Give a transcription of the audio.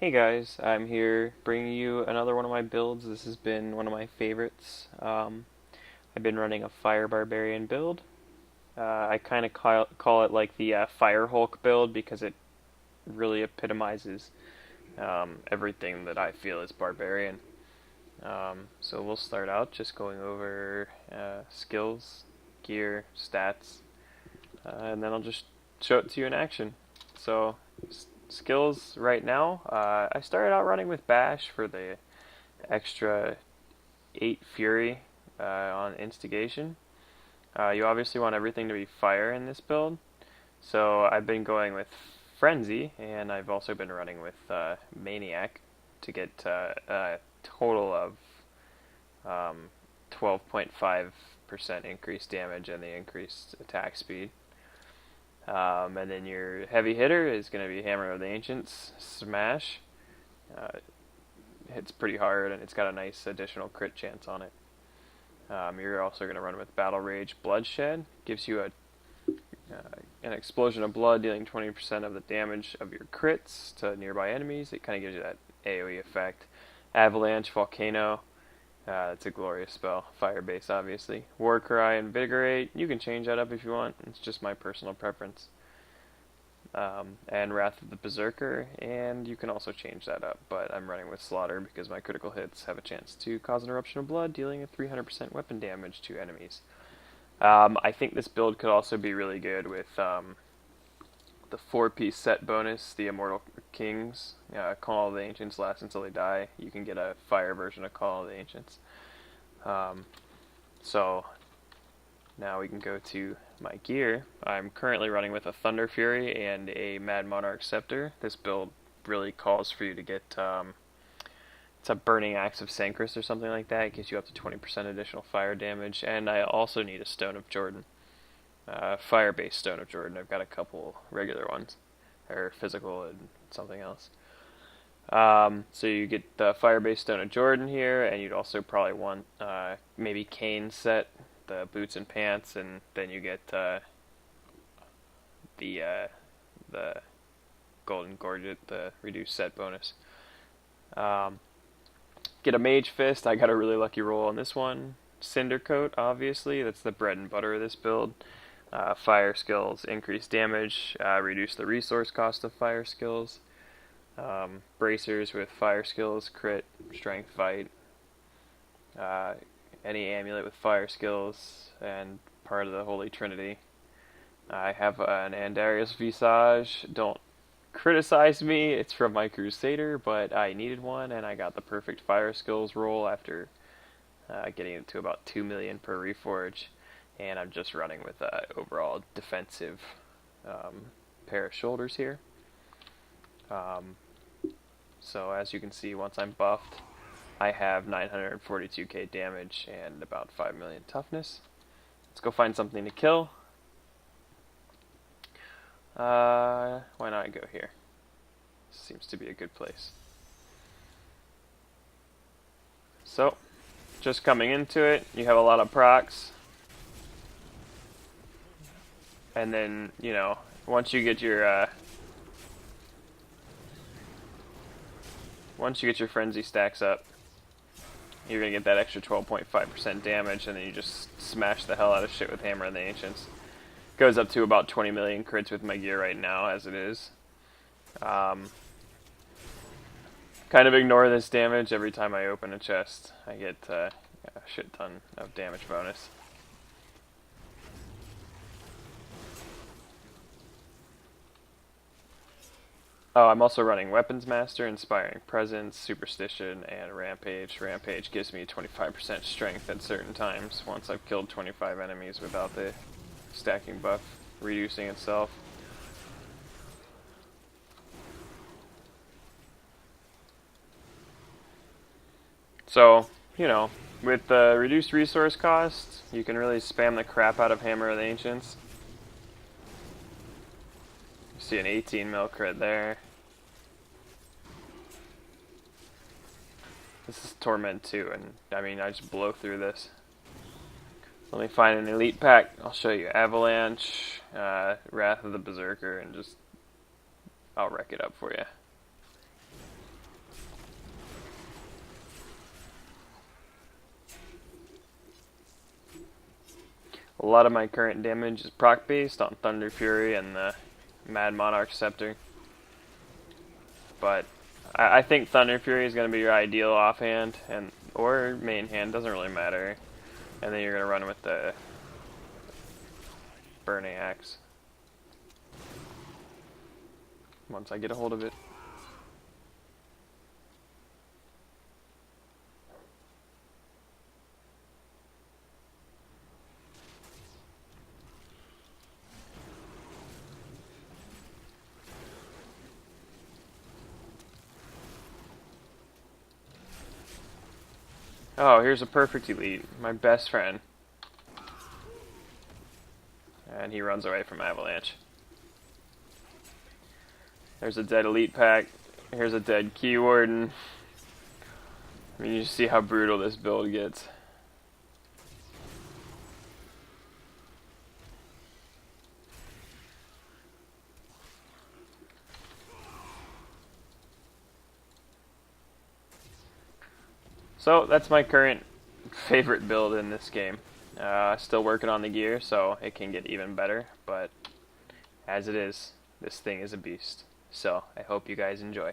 Hey guys, I'm here bringing you another one of my builds. This has been one of my favorites. I've been running a Fire Barbarian build. I kind of call it like the Fire Hulk build because it really epitomizes everything that I feel is Barbarian. So we'll start out just going over skills, gear, stats, and then I'll just show it to you in action. So skills right now, I started out running with Bash for the extra 8 Fury on Instigation. You obviously want everything to be fire in this build, so I've been going with Frenzy, and I've also been running with Maniac to get a total of 12.5% increased damage and the increased attack speed. And then your heavy hitter is going to be Hammer of the Ancients, Smash. Uh, hits pretty hard, and it's got a nice additional crit chance on it. You're also going to run with Battle Rage, Bloodshed. Gives you an explosion of blood, dealing 20% of the damage of your crits to nearby enemies. It kind of gives you that AoE effect. Avalanche, Volcano. It's a glorious spell. Fire base, obviously. Warcry, Invigorate. You can change that up if you want. It's just my personal preference. And Wrath of the Berserker, and you can also change that up, but I'm running with Slaughter because my critical hits have a chance to cause an eruption of blood, dealing a 300% weapon damage to enemies. I think this build could also be really good with the 4-piece set bonus, the Immortal Kings. Call of the Ancients lasts until they die. You can get a fire version of Call of the Ancients. So now we can go to my gear. I'm currently running with a Thunder Fury and a Mad Monarch Scepter. This build really calls for you to get it's a Burning Axe of Sancris or something like that. It gives you up to 20% additional fire damage, and I also need a Stone of Jordan. Fire-based Stone of Jordan. I've got a couple regular ones, or physical and something else. So you get the Fire-based Stone of Jordan here, and you'd also probably want maybe Kane's set, the boots and pants, and then you get the Golden Gorget, the reduced set bonus. Get a Mage Fist. I got a really lucky roll on this one. Cinder Coat, obviously, that's the bread and butter of this build. Fire skills, increase damage, reduce the resource cost of fire skills. Bracers with fire skills, crit, strength, fight. Any amulet with fire skills, and part of the Holy Trinity. I have an Andarius Visage. Don't criticize me, it's from my Crusader, but I needed one, and I got the perfect fire skills roll after getting it to about 2 million per reforge, and I'm just running with an overall defensive pair of shoulders here. So as you can see, once I'm buffed, I have 942k damage and about 5 million toughness. Let's go find something to kill. Why not go here? Seems to be a good place. So, just coming into it, you have a lot of procs. And then, you know, once you get your frenzy stacks up, you're going to get that extra 12.5% damage, and then you just smash the hell out of shit with Hammer of the Ancients. Goes up to about 20 million crits with my gear right now, as it is. Kind of ignore this damage. Every time I open a chest, I get a shit ton of damage bonus. Oh, I'm also running Weapons Master, Inspiring Presence, Superstition, and Rampage. Rampage gives me 25% strength at certain times once I've killed 25 enemies without the stacking buff reducing itself. So, you know, with the reduced resource cost, you can really spam the crap out of Hammer of the Ancients. You see an 18 mil crit there. This is Torment 2, and I mean, I just blow through this. Let me find an elite pack. I'll show you Avalanche, Wrath of the Berserker, and just I'll wreck it up for you. lot of my current damage is proc based on Thunder Fury and the Mad Monarch Scepter. But I think Thunder Fury is going to be your ideal offhand, and or main hand, doesn't really matter. And then you're going to run with the Burning Axe once I get a hold of it. Oh, here's a perfect elite, my best friend. And he runs away from Avalanche. There's a dead elite pack. Here's a dead Key Warden. I mean, you just see how brutal this build gets. So that's my current favorite build in this game. Still working on the gear, so it can get even better, but as it is, this thing is a beast. So I hope you guys enjoy.